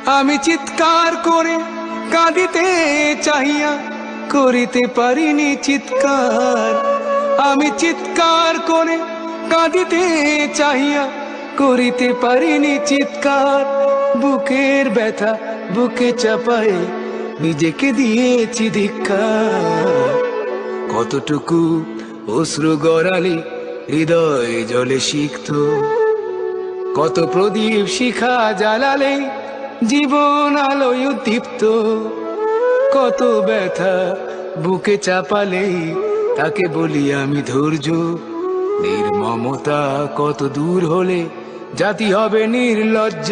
আমি চিৎকার করে কাঁদিতে চাহিয়া করিতে পারিনি চিৎকার। আমি চিৎকার করে কাঁদিতে চাহিয়া করিতে পারিনি চিৎকার। বুকের ব্যথা বুকে চাপায়ে নিজেকে দিয়েছি ধিক্কার। কতটুকু অশ্রু গড়ালে হৃদয় জলে সিক্ত, কত প্রদীপ শিখা জ্বালালে জীবন আলোয় উদ্দীপ্ত। কত ব্যথা বুকে চাপালে তাকে বলি আমি ধৈর্য। নির্মমতা কত দূর হলে জাতি হবে নির্লজ্জ।